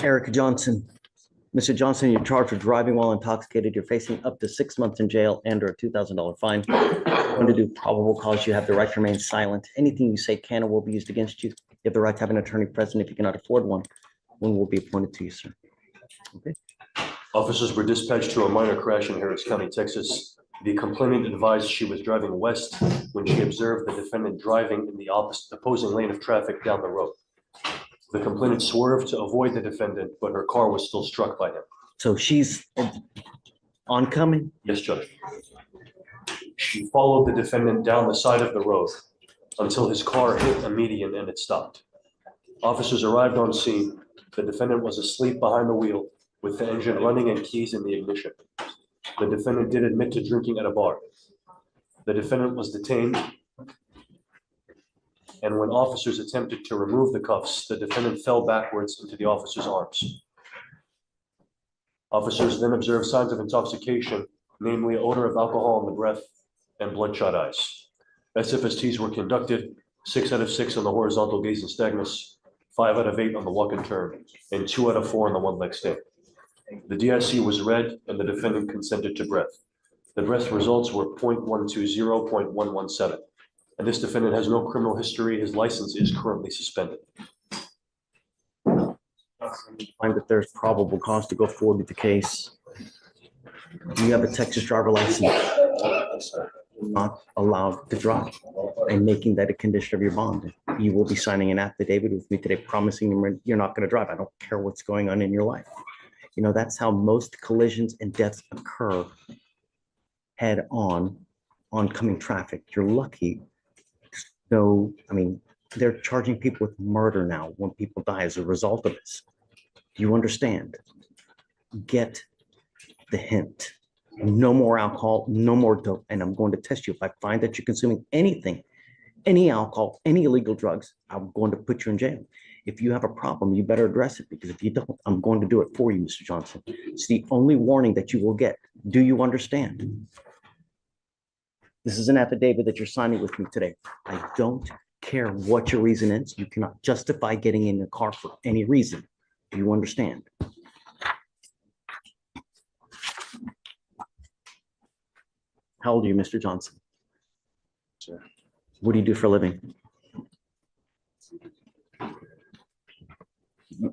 Eric Johnson. Mr. Johnson, you're charged with driving while intoxicated. You're facing up to 6 months in jail and or a $2,000 fine. Going to do probable cause. You have the right to remain silent. Anything you say can or will be used against you. You have the right to have an attorney present if you cannot afford one. One will be appointed to you, sir. Okay. Officers were dispatched to a minor crash in Harris County, Texas. The complainant advised she was driving west when she observed the defendant driving in the opposing lane of traffic down the road. The complainant swerved to avoid the defendant, but her car was still struck by him. So she's oncoming? Yes, Judge. She followed the defendant down the side of the road until his car hit a median and it stopped. Officers arrived on scene. The defendant was asleep behind the wheel with the engine running and keys in the ignition. The defendant did admit to drinking at a bar. The defendant was detained, and when officers attempted to remove the cuffs, the defendant fell backwards into the officer's arms. Officers then observed signs of intoxication, namely odor of alcohol in the breath and bloodshot eyes. SFSTs were conducted, 6 out of 6 on the horizontal gaze nystagmus, 5 out of 8 on the walk and turn, and 2 out of 4 on the one-leg stand. The DIC was read and the defendant consented to breath. The breath results were 0.120, 0.117. And this defendant has no criminal history. His license is currently suspended. Find that there's probable cause to go forward with the case. Do you have a Texas driver license? Not allowed to drive, and making that a condition of your bond. You will be signing an affidavit with me today promising you're not going to drive. I don't care what's going on in your life. You know, that's how most collisions and deaths occur head on oncoming traffic. You're lucky. So, I mean, they're charging people with murder now when people die as a result of this. Do you understand? Get the hint. No more alcohol, no more dope. And I'm going to test you. If I find that you're consuming anything, any alcohol, any illegal drugs, I'm going to put you in jail. If you have a problem, you better address it, because if you don't, I'm going to do it for you, Mr. Johnson. It's the only warning that you will get. Do you understand? This is an affidavit that you're signing with me today. I don't care what your reason is. You cannot justify getting in the car for any reason. Do you understand? How old are you, Mr. Johnson? Sure. What do you do for a living?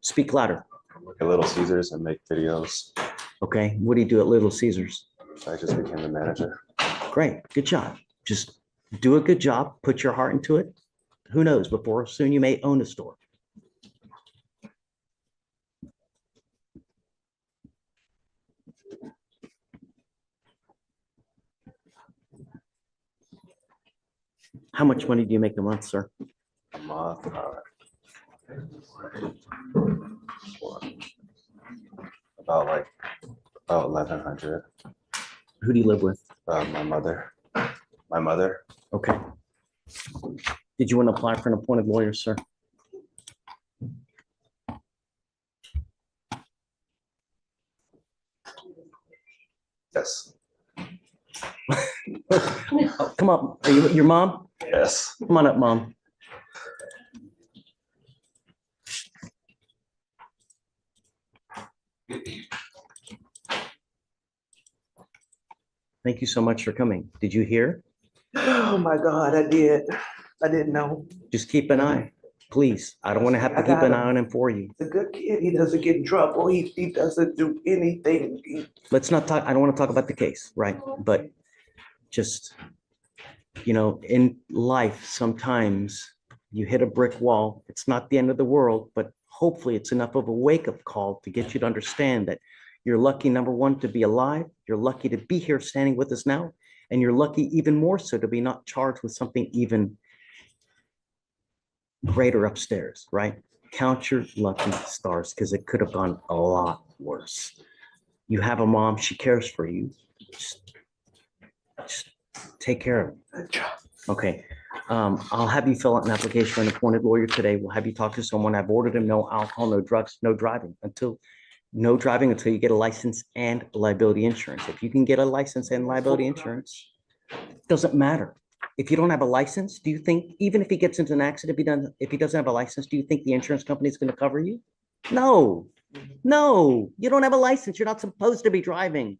Speak louder. I work at Little Caesars and make videos. Okay. What do you do at Little Caesars? I just became the manager. Great. Good job. Just do a good job. Put your heart into it. Who knows? Before soon you may own a store. How much money do you make a month, sir? A month. About 1,100. Who do you live with? My mother. My mother. Okay. Did you want to apply for an appointed lawyer, sir? Yes. Oh, come up. Are you your mom? Yes. Come on up, Mom. Thank you so much for coming. Did you hear? Oh my God, I did. I didn't know. Just keep an eye, please. I don't want to have to I keep got an him. eye on him for you. He's a good kid. He doesn't get in trouble. He doesn't do anything. Let's not talk. I don't want to talk about the case, right? But just, you know, in life, sometimes you hit a brick wall. It's not the end of the world, but hopefully it's enough of a wake-up call to get you to understand that you're lucky, number one, to be alive. You're lucky to be here standing with us now. And you're lucky even more so to be not charged with something even greater upstairs, right? Count your lucky stars, because it could have gone a lot worse. You have a mom. She cares for you. Just take care of it. Okay. I'll have you fill out an application for an appointed lawyer today. We'll have you talk to someone. I've ordered him no alcohol, no drugs, no driving until you get a license and liability insurance. If you can get a license and liability insurance, it doesn't matter. If you don't have a license, do you think, even if he gets into an accident, if he doesn't have a license, do you think the insurance company is going to cover you? No, No, you don't have a license. You're not supposed to be driving.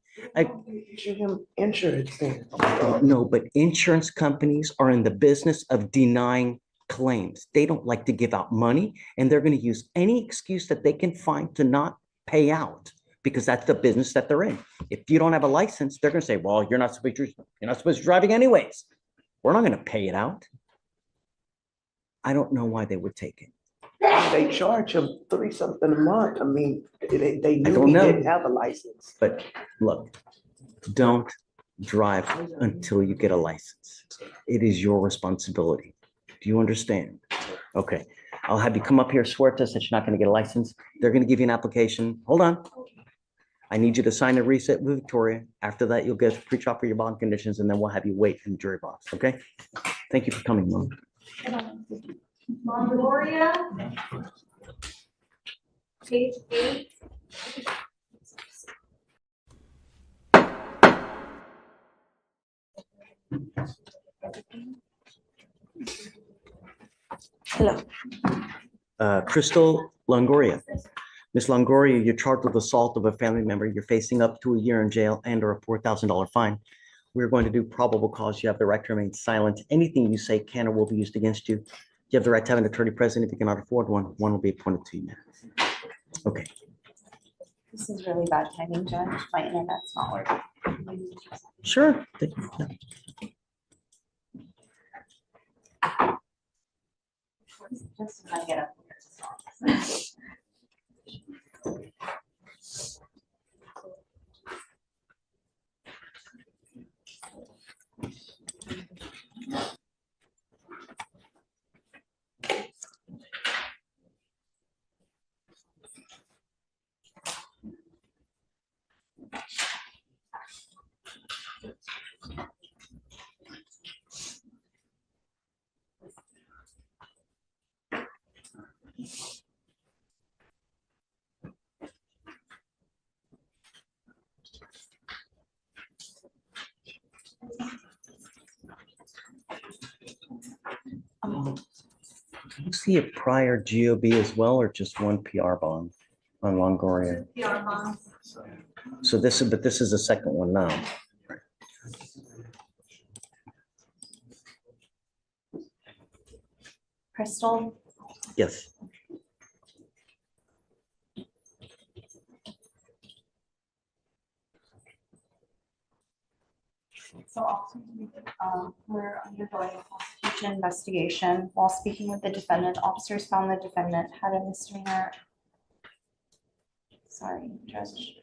Issue him insurance then. No, but insurance companies are in the business of denying claims. They don't like to give out money, and they're going to use any excuse that they can find to not pay out because that's the business that they're in. If you don't have a license, they're going to say, "Well, you're not supposed to be driving anyways. We're not going to pay it out." I don't know why they would take it. They charge him 3 something a month. I mean, they knew don't he know. didn't have a license. But look, don't drive until you get a license. It is your responsibility. Do you understand? Okay, I'll have you come up here, swear to us that you're not going to get a license. They're going to give you an application. Hold on. I need you to sign a reset with Victoria. After that, you'll get pre-trial for your bond conditions, and then we'll have you wait in the jury box, okay? Thank you for coming, Mom. Longoria. Page 8. Hello. Crystal Longoria. Ms. Longoria, you're charged with assault of a family member. You're facing up to a year in jail and or a $4,000 fine. We're going to do probable cause. You have the right to remain silent. Anything you say can or will be used against you. You have the right to have an attorney present. If you cannot afford one, one will be appointed to you. Okay. This is really bad timing, Judge. My internet's not working. Sure. Just when I get up here. Do you see a prior GOB as well, or just one PR bond on Longoria? PR bond. So this is, but this is the second one now. Crystal, Yes. so we're undergoing a prosecution investigation. While speaking with the defendant, officers found the defendant had a misdemeanor. Sorry, Judge.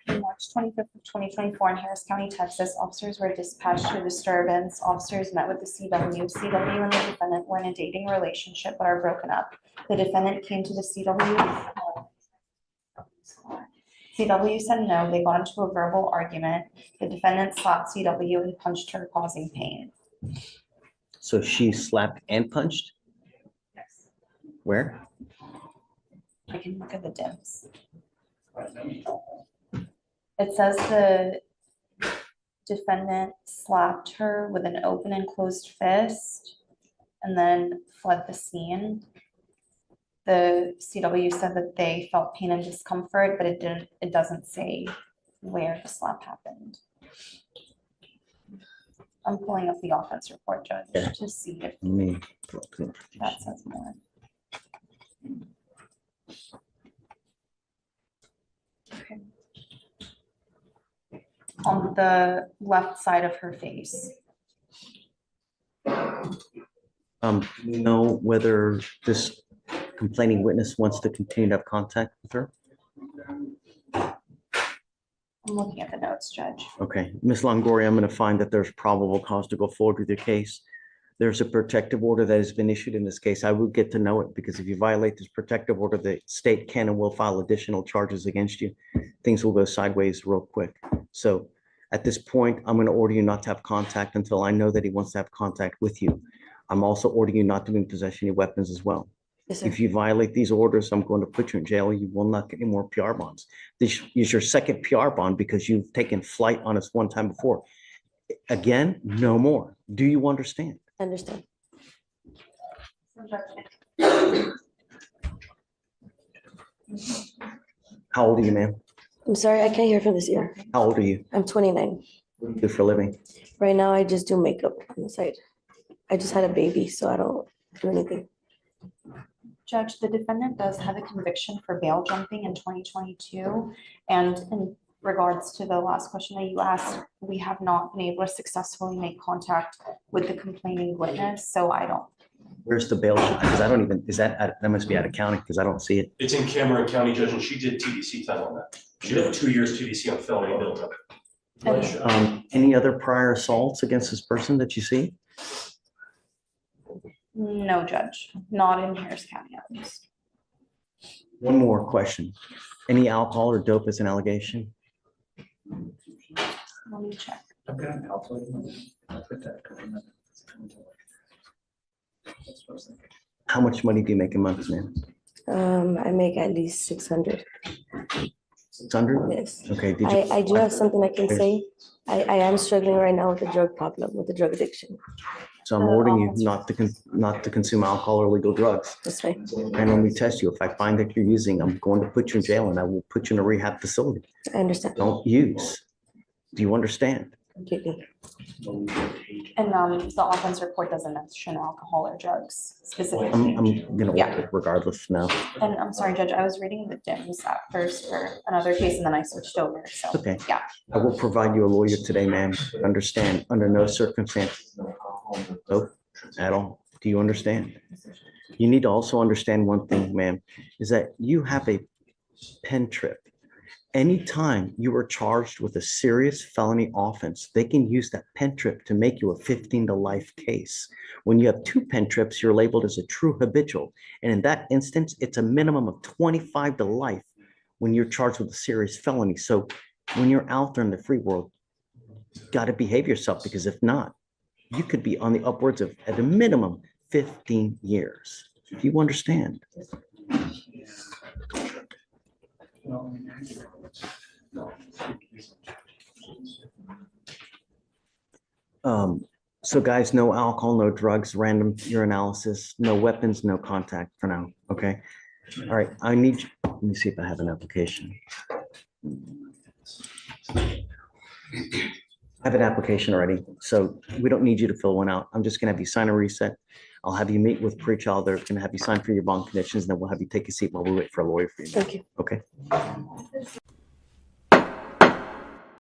On March 25th of 2024 in Harris County, Texas, officers were dispatched to a disturbance. Officers met with the CW. CW and the defendant were in a dating relationship but are broken up. The defendant came to the CW. CW said no. They got into a verbal argument. The defendant slapped CW and punched her, causing pain. So she slapped and punched? Yes. Where? I can look at the dims. It says the defendant slapped her with an open and closed fist and then fled the scene. The CW said that they felt pain and discomfort, but it doesn't say where the slap happened. I'm pulling up the offense report, Judge, Yeah. to see if Let me pull up the that says more. Okay. On the left side of her face. You know whether this complaining witness wants to continue to have contact with her? I'm looking at the notes, Judge. Okay, Ms. Longoria, I'm going to find that there's probable cause to go forward with your case. There's a protective order that has been issued in this case. I will get to know it because if you violate this protective order, the state can and will file additional charges against you. Things will go sideways real quick. So at this point, I'm going to order you not to have contact until I know that he wants to have contact with you. I'm also ordering you not to be in possession of weapons as well. Yes, sir. If you violate these orders, I'm going to put you in jail. You will not get any more PR bonds. This is your second PR bond because you've taken flight on us one time before. Again, no more. Do you understand? Understand. How old are you, ma'am? I'm sorry, I can't hear from this ear. How old are you? I'm 29. What do you do for a living? Right now, I just do makeup on the side. I just had a baby, so I don't do anything. Judge, the defendant does have a conviction for bail jumping in 2022. And in regards to the last question that you asked, we have not been able to successfully make contact with the complaining witness, so I don't. Where's the bail? Because I don't even, is that must be out of county because I don't see it. It's in Cameron County, Judge, and she did TDC time on that. She did 2 years TDC on felony bail jumping. Any other prior assaults against this person that you see? No, Judge, not in Harris County at least. One more question. Any alcohol or dope as an allegation? Let me check. How much money do you make a month, man? I make at least 600. 600? Yes. Okay, did you? I do have something I can say. I am struggling right now with a drug problem, with a drug addiction. So I'm ordering you not to consume alcohol or illegal drugs. That's fine. And when we test you, if I find that you're using, I'm going to put you in jail and I will put you in a rehab facility. I understand. Don't use. Do you understand? Completely. And the offense report doesn't mention alcohol or drugs specifically. I'm gonna Yeah. work it regardless now. And I'm sorry, Judge, I was reading the DIMS at first for another case and then I switched over, so. Okay. Yeah. I will provide you a lawyer today, ma'am. Understand, under no circumstance. Nope, at all. Do you understand? You need to also understand one thing, ma'am, is that you have a pen trip. Anytime you are charged with a serious felony offense, they can use that pen trip to make you a 15 to life case. When you have 2 pen trips, you're labeled as a true habitual. And in that instance, it's a minimum of 25 to life when you're charged with a serious felony. So when you're out there in the free world, you got to behave yourself, because if not, you could be on the upwards of, at a minimum, 15 years. Do you understand? So guys, no alcohol, no drugs, random urinalysis, no weapons, no contact for now, okay? All right, let me see if I have an application. I have an application already, so we don't need you to fill one out. I'm just gonna have you sign a reset. I'll have you meet with pretrial. They're gonna have you sign for your bond conditions, and then we'll have you take a seat while we wait for a lawyer for you. Thank you. Okay?